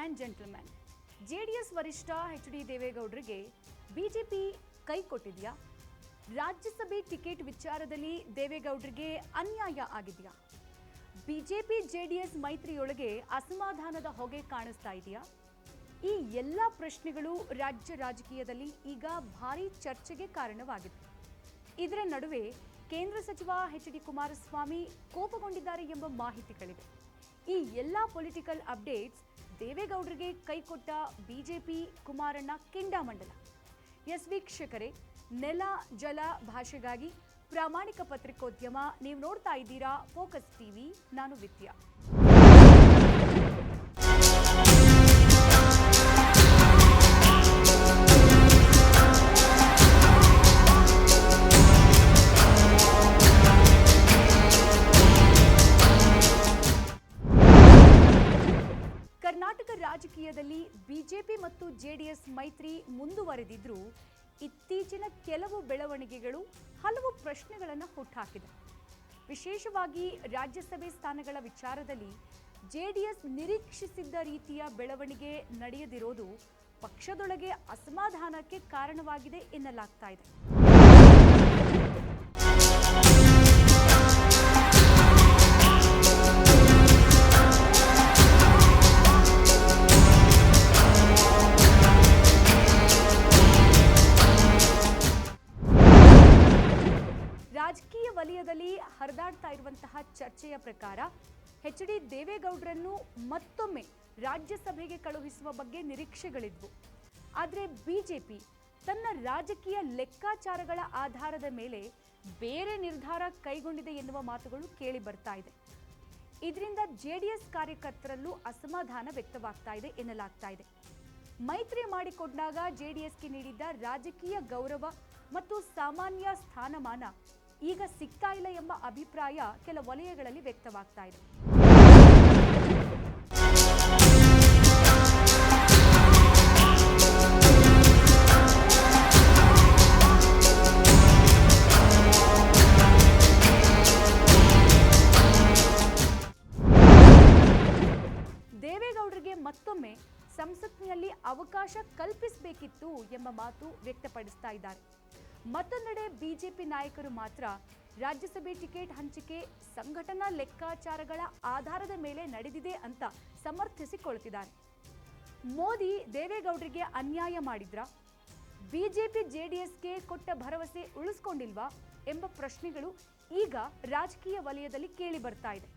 And gentleman, JDS ವರಿಷ್ಠ H D. ದೇವೇಗೌಡರಿಗೆ BJP ಕೈ ಕೊಟ್ಟಿದೆಯಾ? ರಾಜ್ಯಸಭೆ ಟಿಕೆಟ್ ವಿಚಾರದಲ್ಲಿ ದೇವೇಗೌಡರಿಗೆ ಅನ್ಯಾಯ ಆಗಿದೆಯಾ? ಬಿಜೆಪಿ ಜೆಡಿಎಸ್ ಮೈತ್ರಿಯೊಳಗೆ ಅಸಮಾಧಾನದ ಹೊಗೆ ಕಾಣಿಸ್ತಾ ಇದೆಯಾ? ಈ ಎಲ್ಲ ಪ್ರಶ್ನೆಗಳು ರಾಜ್ಯ ರಾಜಕೀಯದಲ್ಲಿ ಈಗ ಭಾರೀ ಚರ್ಚೆಗೆ ಕಾರಣವಾಗಿದೆ. ಇದರ ನಡುವೆ ಕೇಂದ್ರ ಸಚಿವ ಎಚ್.ಡಿ. ಕುಮಾರಸ್ವಾಮಿ ಕೋಪಗೊಂಡಿದ್ದಾರೆ ಎಂಬ ಮಾಹಿತಿಗಳಿವೆ. ಈ ಎಲ್ಲ ಪೊಲಿಟಿಕಲ್ ಅಪ್ಡೇಟ್ಸ್ ದೇವೇಗೌಡರಿಗೆ ಕೈಕೊಟ್ಟ ಬಿಜೆಪಿ ಕುಮಾರಣ್ಣ ಕೆಂಡಾಮಂಡಲ. ಎಸ್ ವೀಕ್ಷಕರೇ, ನೆಲ ಜಲ ಭಾಷೆಗಾಗಿ ಪ್ರಾಮಾಣಿಕ ಪತ್ರಿಕೋದ್ಯಮ. ನೀವು ನೋಡ್ತಾ ಇದ್ದೀರಾ ಫೋಕಸ್ ಟಿವಿ. ನಾನು ವಿದ್ಯಾ. ಕರ್ನಾಟಕ ರಾಜಕೀಯದಲ್ಲಿ ಬಿಜೆಪಿ ಮತ್ತು ಜೆಡಿಎಸ್ ಮೈತ್ರಿ ಮುಂದುವರೆದಿದ್ರೂ ಇತ್ತೀಚಿನ ಕೆಲವು ಬೆಳವಣಿಗೆಗಳು ಹಲವು ಪ್ರಶ್ನೆಗಳನ್ನು ಹುಟ್ಟುಹಾಕಿದೆ. ವಿಶೇಷವಾಗಿ ರಾಜ್ಯಸಭೆ ಸ್ಥಾನಗಳ ವಿಚಾರದಲ್ಲಿ ಜೆಡಿಎಸ್ ನಿರೀಕ್ಷಿಸಿದ್ದ ರೀತಿಯ ಬೆಳವಣಿಗೆ ನಡೆಯದಿರೋದು ಪಕ್ಷದೊಳಗೆ ಅಸಮಾಧಾನಕ್ಕೆ ಕಾರಣವಾಗಿದೆ ಎನ್ನಲಾಗ್ತಾ ಇದೆ. ರಾಜಕೀಯ ವಲಯದಲ್ಲಿ ಹರಿದಾಡ್ತಾ ಇರುವಂತಹ ಚರ್ಚೆಯ ಪ್ರಕಾರ ಎಚ್.ಡಿ. ದೇವೇಗೌಡರನ್ನು ಮತ್ತೊಮ್ಮೆ ರಾಜ್ಯಸಭೆಗೆ ಕಳುಹಿಸುವ ಬಗ್ಗೆ ನಿರೀಕ್ಷೆಗಳಿದ್ವು. ಆದರೆ ಬಿಜೆಪಿ ತನ್ನ ರಾಜಕೀಯ ಲೆಕ್ಕಾಚಾರಗಳ ಆಧಾರದ ಮೇಲೆ ಬೇರೆ ನಿರ್ಧಾರ ಕೈಗೊಂಡಿದೆ ಎನ್ನುವ ಮಾತುಗಳು ಕೇಳಿ ಬರ್ತಾ ಇದೆ. ಇದರಿಂದ ಜೆಡಿಎಸ್ ಕಾರ್ಯಕರ್ತರಲ್ಲೂ ಅಸಮಾಧಾನ ವ್ಯಕ್ತವಾಗ್ತಾ ಇದೆ ಎನ್ನಲಾಗ್ತಾ ಇದೆ. ಮೈತ್ರಿ ಮಾಡಿಕೊಂಡಾಗ ಜೆಡಿಎಸ್ಗೆ ನೀಡಿದ್ದ ರಾಜಕೀಯ ಗೌರವ ಮತ್ತು ಸಾಮಾನ್ಯ ಸ್ಥಾನಮಾನ ಈಗ ಸಿಗ್ತಾ ಇಲ್ಲ ಎಂಬ ಅಭಿಪ್ರಾಯ ಕೆಲ ವಲಯಗಳಲ್ಲಿ ವ್ಯಕ್ತವಾಗ್ತಾ ಇದೆ. ದೇವೇಗೌಡರಿಗೆ ಮತ್ತೊಮ್ಮೆ ಸಂಸತ್ನಲ್ಲಿ ಅವಕಾಶ ಕಲ್ಪಿಸಬೇಕಿತ್ತು ಎಂಬ ಮಾತು ವ್ಯಕ್ತಪಡಿಸ್ತಾ ಇದ್ದಾರೆ. ಮತ್ತೊಂದೆಡೆ ಬಿಜೆಪಿ ನಾಯಕರು ಮಾತ್ರ ರಾಜ್ಯಸಭೆ ಟಿಕೆಟ್ ಹಂಚಿಕೆ ಸಂಘಟನಾ ಲೆಕ್ಕಾಚಾರಗಳ ಆಧಾರದ ಮೇಲೆ ನಡೆದಿದೆ ಅಂತ ಸಮರ್ಥಿಸಿಕೊಳ್ತಿದ್ದಾರೆ. ಮೋದಿ ದೇವೇಗೌಡರಿಗೆ ಅನ್ಯಾಯ ಮಾಡಿದ್ರಾ? ಬಿಜೆಪಿ ಜೆಡಿಎಸ್ಗೆ ಕೊಟ್ಟ ಭರವಸೆ ಉಳಿಸ್ಕೊಂಡಿಲ್ವಾ ಎಂಬ ಪ್ರಶ್ನೆಗಳು ಈಗ ರಾಜಕೀಯ ವಲಯದಲ್ಲಿ ಕೇಳಿ ಬರ್ತಾ ಇದೆ.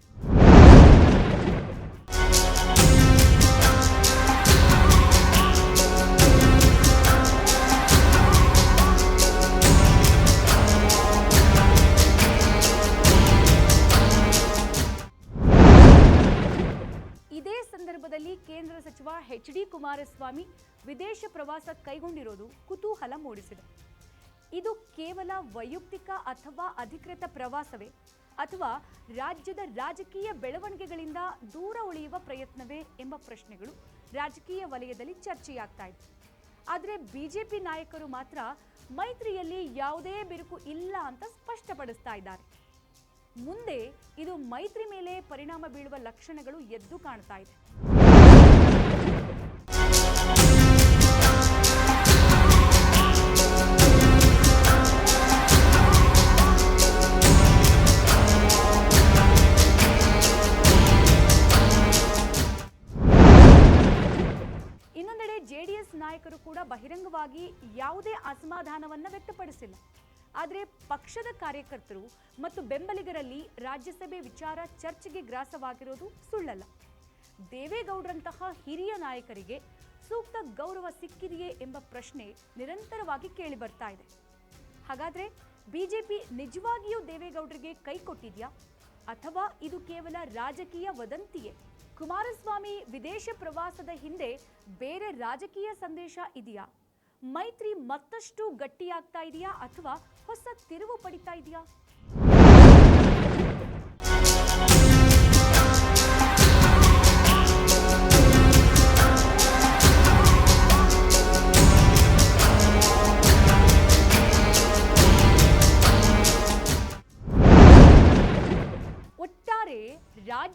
ಇದೇ ಸಂದರ್ಭದಲ್ಲಿ ಕೇಂದ್ರ ಸಚಿವ ಎಚ್.ಡಿ. ಕುಮಾರಸ್ವಾಮಿ ವಿದೇಶ ಪ್ರವಾಸ ಕೈಗೊಂಡಿರೋದು ಕುತೂಹಲ ಮೂಡಿಸಿದೆ. ಇದು ಕೇವಲ ವೈಯಕ್ತಿಕ ಅಥವಾ ಅಧಿಕೃತ ಪ್ರವಾಸವೇ, ಅಥವಾ ರಾಜ್ಯದ ರಾಜಕೀಯ ಬೆಳವಣಿಗೆಗಳಿಂದ ದೂರ ಉಳಿಯುವ ಪ್ರಯತ್ನವೇ ಎಂಬ ಪ್ರಶ್ನೆಗಳು ರಾಜಕೀಯ ವಲಯದಲ್ಲಿ ಚರ್ಚೆಯಾಗ್ತಾ ಇದೆ. ಆದರೆ ಬಿಜೆಪಿ ನಾಯಕರು ಮಾತ್ರ ಮೈತ್ರಿಯಲ್ಲಿ ಯಾವುದೇ ಬಿರುಕು ಇಲ್ಲ ಅಂತ ಸ್ಪಷ್ಟಪಡಿಸ್ತಾ ಇದ್ದಾರೆ. ಮುಂದೆ ಇದು ಮೈತ್ರಿ ಮೇಲೆ ಪರಿಣಾಮ ಬೀಳುವ ಲಕ್ಷಣಗಳು ಎದ್ದು ಕಾಣ್ತಾ ಇದೆ. ಇನ್ನೊಂದೆಡೆ ಜೆಡಿಎಸ್ ನಾಯಕರು ಕೂಡ ಬಹಿರಂಗವಾಗಿ ಯಾವುದೇ ಅಸಮಾಧಾನವನ್ನ ವ್ಯಕ್ತಪಡಿಸಿಲ್ಲ. ಆದರೆ ಪಕ್ಷದ ಕಾರ್ಯಕರ್ತರು ಮತ್ತು ಬೆಂಬಲಿಗರಲ್ಲಿ ರಾಜ್ಯಸಭೆ ವಿಚಾರ ಚರ್ಚೆಗೆ ಗ್ರಾಸವಾಗಿರೋದು ಸುಳ್ಳಲ್ಲ. ದೇವೇಗೌಡರಂತಹ ಹಿರಿಯ ನಾಯಕರಿಗೆ ಸೂಕ್ತ ಗೌರವ ಸಿಕ್ಕಿದೆಯೇ ಎಂಬ ಪ್ರಶ್ನೆ ನಿರಂತರವಾಗಿ ಕೇಳಿ ಬರ್ತಾ ಇದೆ. ಹಾಗಾದ್ರೆ ಬಿಜೆಪಿ ನಿಜವಾಗಿಯೂ ದೇವೇಗೌಡರಿಗೆ ಕೈ ಕೊಟ್ಟಿದೆಯಾ, ಅಥವಾ ಇದು ಕೇವಲ ರಾಜಕೀಯ ವದಂತಿಯೇ? ಕುಮಾರಸ್ವಾಮಿ ವಿದೇಶ ಪ್ರವಾಸದ ಹಿಂದೆ ಬೇರೆ ರಾಜಕೀಯ ಸಂದೇಶ ಇದೆಯಾ? ಮೈತ್ರಿ ಮತ್ತಷ್ಟು ಗಟ್ಟಿಯಾಗ್ತಾ ಇದೆಯಾ, ಅಥವಾ ಹೊಸ ತಿರುವು ಪಡಿತಾ ಇದೆಯಾ?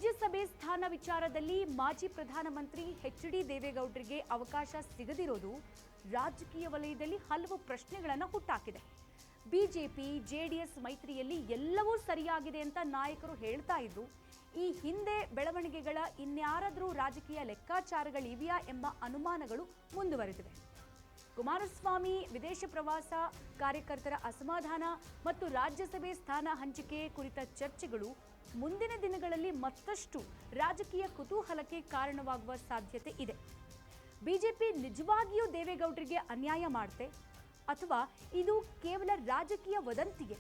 ರಾಜ್ಯಸಭೆ ಸ್ಥಾನ ವಿಚಾರದಲ್ಲಿ ಮಾಜಿ ಪ್ರಧಾನಮಂತ್ರಿ ಎಚ್.ಡಿ. ದೇವೇಗೌಡರಿಗೆ ಅವಕಾಶ ಸಿಗದಿರೋದು ರಾಜಕೀಯ ವಲಯದಲ್ಲಿ ಹಲವು ಪ್ರಶ್ನೆಗಳನ್ನು ಹುಟ್ಟಾಕಿದೆ. ಬಿಜೆಪಿ ಜೆಡಿಎಸ್ ಮೈತ್ರಿಯಲ್ಲಿ ಎಲ್ಲವೂ ಸರಿಯಾಗಿದೆ ಅಂತ ನಾಯಕರು ಹೇಳ್ತಾ ಇದ್ರು. ಈ ಹಿಂದೆ ಬೆಳವಣಿಗೆಗಳ ಇನ್ಯಾರಾದರೂ ರಾಜಕೀಯ ಲೆಕ್ಕಾಚಾರಗಳಿವೆಯಾ ಎಂಬ ಅನುಮಾನಗಳು ಮುಂದುವರೆದಿವೆ. ಕುಮಾರಸ್ವಾಮಿ ವಿದೇಶ ಪ್ರವಾಸ, ಕಾರ್ಯಕರ್ತರ ಅಸಮಾಧಾನ ಮತ್ತು ರಾಜ್ಯಸಭೆ ಸ್ಥಾನ ಹಂಚಿಕೆ ಕುರಿತ ಚರ್ಚೆಗಳು ಮುಂದಿನ ದಿನಗಳಲ್ಲಿ ಮತ್ತಷ್ಟು ರಾಜಕೀಯ ಕುತೂಹಲಕ್ಕೆ ಕಾರಣವಾಗುವ ಸಾಧ್ಯತೆ ಇದೆ. ಬಿಜೆಪಿ ನಿಜವಾಗಿಯೂ ದೇವೇಗೌಡರಿಗೆ ಅನ್ಯಾಯ ಮಾಡುತ್ತೆ ಅಥವಾ ಇದು ಕೇವಲ ರಾಜಕೀಯ ವದಂತಿಗೆ?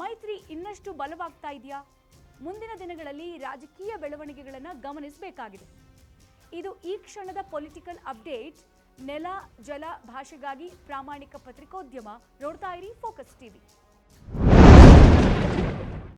ಮೈತ್ರಿ ಇನ್ನಷ್ಟು ಬಲವಾಗ್ತಾ ಇದೆಯಾ? ಮುಂದಿನ ದಿನಗಳಲ್ಲಿ ರಾಜಕೀಯ ಬೆಳವಣಿಗೆಗಳನ್ನು ಗಮನಿಸಬೇಕಾಗಿದೆ. ಇದು ಈ ಕ್ಷಣದ ಪೊಲಿಟಿಕಲ್ ಅಪ್ಡೇಟ್. ನೆಲ ಜಲ ಭಾಷೆಗಾಗಿ ಪ್ರಾಮಾಣಿಕ ಪತ್ರಿಕೋದ್ಯಮ. ನೋಡ್ತಾ ಇರಿ ಫೋಕಸ್ ಟಿವಿ.